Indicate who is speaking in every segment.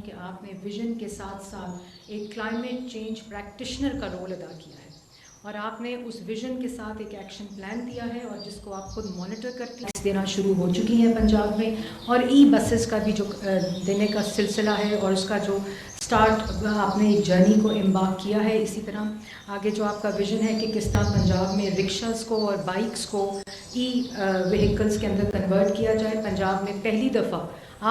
Speaker 1: ہوں کہ آپ نے ویژن کے ساتھ ساتھ ایک کلائمیٹ چینج پریکٹیشنر کا رول ادا کیا ہے اور آپ نے اس ویژن کے ساتھ ایک ایکشن پلان دیا ہے اور جس کو آپ خود مانیٹر کرتے ہیں دینا شروع ہو چکی ہیں پنجاب میں، اور ای بسز کا بھی جو دینے کا سلسلہ ہے اور اس کا جو سٹارٹ آپ نے ایک جرنی کو امبارک کیا ہے. اسی طرح آگے جو آپ کا ویژن ہے کہ کس طرح پنجاب میں رکشاز کو اور بائکس کو ای وہیکلز کے اندر کنورٹ کیا جائے. پنجاب میں پہلی دفعہ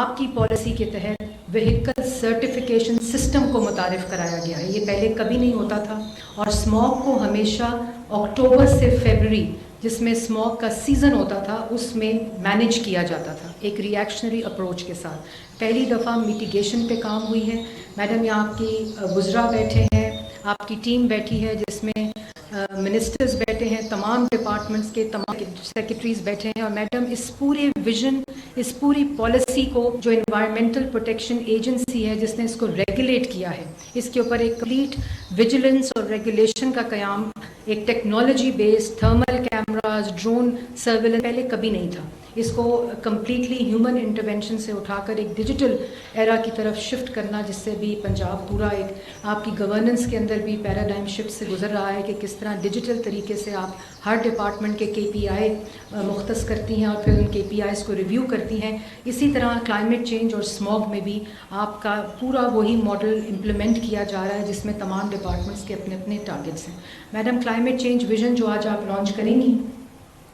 Speaker 1: آپ کی پالیسی کے تحت وہیکل سرٹیفیکیشن سسٹم کو متعارف کرایا گیا ہے. یہ پہلے کبھی نہیں ہوتا تھا اور اسموگ کو ہمیشہ اکتوبر سے فیبرری جس میں اسموگ کا سیزن ہوتا تھا اس میں مینیج کیا جاتا تھا ایک ری ایکشنری اپروچ کے ساتھ. پہلی دفعہ میٹیگیشن پہ کام ہوئی ہے. میڈم یہاں آپ کی وزراء بیٹھے ہیں، آپ کی ٹیم بیٹھی ہے جس میں منسٹرز بیٹھے ہیں، تمام ڈپارٹمنٹس کے تمام سیکرٹریز بیٹھے ہیں، اور میڈم اس پورے ویژن اس پوری پالیسی کو جو انوائرمنٹل پروٹیکشن ایجنسی ہے جس نے اس کو ریگولیٹ کیا ہے، اس کے اوپر ایک کمپلیٹ ویجیلنس اور ریگولیشن کا قیام ایک technology based thermal cameras drone surveillance پہلے کبھی نہیں تھا. اس کو کمپلیٹلی ہیومن انٹرونشن سے اٹھا کر ایک ڈیجیٹل ایرا کی طرف شفٹ کرنا، جس سے بھی پنجاب پورا ایک آپ کی گورننس کے اندر بھی پیراڈائم شفٹ سے گزر رہا ہے کہ کس طرح ڈیجیٹل طریقے سے آپ ہر ڈپارٹمنٹ کے KPI مختص کرتی ہیں اور پھر ان KPIs کو ریویو کرتی ہیں. اسی طرح کلائمیٹ چینج اور اسموگ میں بھی آپ کا پورا وہی ماڈل امپلیمنٹ کیا جا رہا ہے جس میں تمام ڈپارٹمنٹس کے اپنے اپنے ٹارگٹس ہیں. میڈم کلائمیٹ چینج ویژن جو آج آپ لانچ کریں گی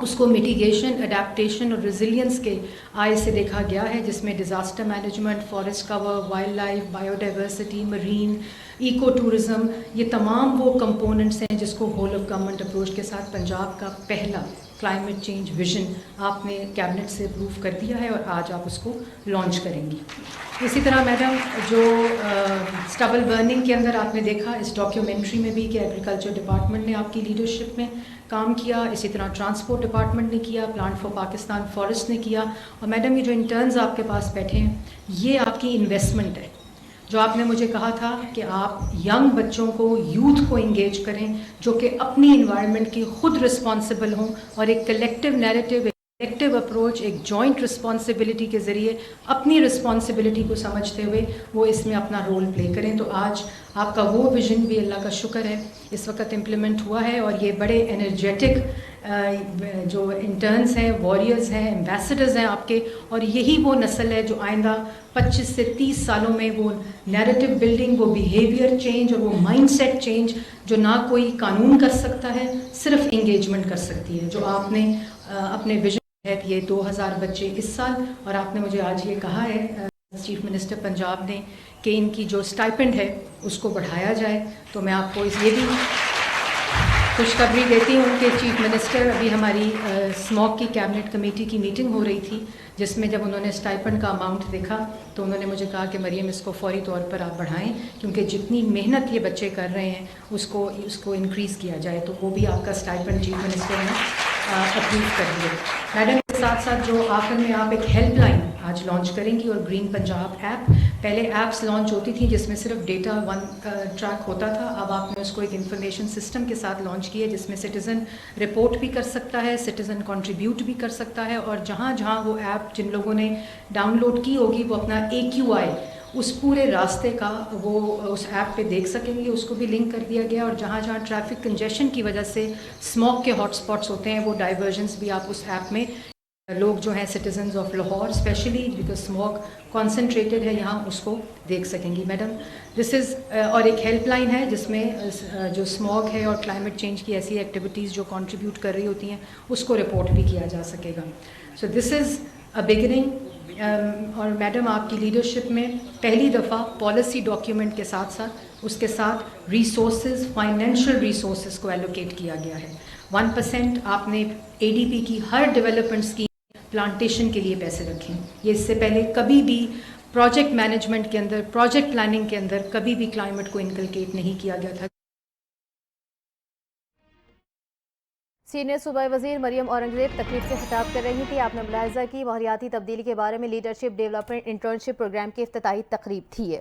Speaker 1: اس کو میٹیگیشن، اڈیپٹیشن اور ریزیلینس کے آئے سے دیکھا گیا ہے، جس میں disaster management, forest cover, wildlife, biodiversity, marine, ecotourism, یہ تمام وہ کمپوننٹس ہیں جس کو ہول آف گورنمنٹ اپروچ کے ساتھ پنجاب کا پہلا کلائمیٹ چینج ویژن آپ نے کیبنٹ سے اپروو کر دیا ہے اور آج آپ اس کو لانچ کریں گی. اسی طرح میڈم جو اسٹبل برننگ کے اندر آپ نے دیکھا اس ڈاکیومنٹری میں بھی کہ ایگریکلچر ڈپارٹمنٹ نے آپ کی لیڈرشپ میں کام کیا، اسی طرح ٹرانسپورٹ ڈپارٹمنٹ نے کیا، پلانٹ فار پاکستان فارسٹ نے کیا، اور میڈم یہ جو انٹرنز آپ کے پاس بیٹھے ہیں یہ آپ کی انویسٹمنٹ ہے. جو آپ نے مجھے کہا تھا کہ آپ ینگ بچوں کو، یوتھ کو انگیج کریں جو کہ اپنی انوائرمنٹ کی خود رسپانسبل ہوں اور ایک کلیکٹیو نیریٹو، کلیکٹیو اپروچ، ایک جوائنٹ رسپانسبلٹی کے ذریعے اپنی رسپانسبلٹی کو سمجھتے ہوئے وہ اس میں اپنا رول پلے کریں. تو آج آپ کا وہ ویژن بھی اللہ کا شکر ہے اس وقت امپلیمنٹ ہوا ہے، اور یہ بڑے انرجیٹک جو انٹرنز ہیں، واریئرز ہیں، ایمبیسڈرز ہیں آپ کے، اور یہی وہ نسل ہے جو آئندہ 25 سے 30 سالوں میں وہ نیریٹو بلڈنگ، وہ بیہیویئر چینج اور وہ مائنڈ سیٹ چینج جو نہ کوئی قانون کر سکتا ہے، صرف انگیجمنٹ کر سکتی ہے. جو آپ نے اپنے ویژن یہ 2000 بچے اس سال، اور آپ نے مجھے آج یہ کہا ہے چیف منسٹر پنجاب نے کہ ان کی جو اسٹائپنڈ ہے اس کو بڑھایا جائے. تو میں آپ کو یہ بھی خوشخبری دیتی ہوں کہ چیف منسٹر ابھی ہماری اسموگ کی کیبنٹ کمیٹی کی میٹنگ ہو رہی تھی جس میں جب انہوں نے اسٹائپنڈ کا اماؤنٹ دیکھا تو انہوں نے مجھے کہا کہ مریم اس کو فوری طور پر آپ بڑھائیں کیونکہ جتنی محنت یہ بچے کر رہے ہیں اس کو انکریز کیا جائے. تو وہ بھی آپ کا اسٹائپنڈ چیف منسٹر نے اپروو کر دیے. میڈم کے ساتھ ساتھ جو آخر میں آپ ایک ہیلپ لائن آج لانچ کریں گی اور گرین پنجاب ایپ، پہلے ایپس لانچ ہوتی تھیں جس میں صرف ڈیٹا ون ٹریک ہوتا تھا، اب آپ نے اس کو ایک انفارمیشن سسٹم کے ساتھ لانچ کیا جس میں سٹیزن رپورٹ بھی کر سکتا ہے، سٹیزن کنٹریبیوٹ بھی کر سکتا ہے، اور جہاں جہاں وہ ایپ جن لوگوں نے ڈاؤن لوڈ کی ہوگی وہ اپنا AQI اس پورے راستے کا وہ اس ایپ پہ دیکھ سکیں گے. اس کو بھی لنک کر دیا گیا، اور جہاں جہاں ٹریفک کنجیشن کی وجہ سے اسموگ کے ہاٹ اسپاٹس ہوتے ہیں وہ ڈائیورژنس بھی آپ اس ایپ میں لوگ جو ہیں citizens of Lahore specially because smog concentrated ہے یہاں اس کو دیکھ سکیں گی. میڈم دس از اور ایک ہیلپ لائن ہے جس میں جو اسموگ ہے اور کلائمیٹ چینج کی ایسی ایکٹیویٹیز جو کنٹریبیوٹ کر رہی ہوتی ہیں اس کو رپورٹ بھی کیا جا سکے گا. سو دس از اے بگننگ. اور میڈم آپ کی لیڈرشپ میں پہلی دفعہ پالیسی ڈاکیومنٹ کے ساتھ ساتھ اس کے ساتھ ریسورسز، فائنینشیل ریسورسز کو ایلوکیٹ کیا گیا ہے. 1% آپ نے ADP کی ہر ڈیولپمنٹ اسکیم پلانٹیشن کے لیے پیسے رکھیں. یہ اس سے پہلے کبھی بھی پروجیکٹ مینجمنٹ کے اندر، پروجیکٹ پلاننگ کے اندر کبھی بھی کلائمیٹ کو انکلکیٹ نہیں کیا گیا تھا.
Speaker 2: سینئر صوبائی وزیر مریم اورنگزیب تقریب سے خطاب کر رہی تھی. آپ نے ملاحظہ کی ماحولیاتی تبدیلی کے بارے میں لیڈرشپ ڈیولپمنٹ انٹرنشپ پروگرام کی افتتاحی تقریب تھی.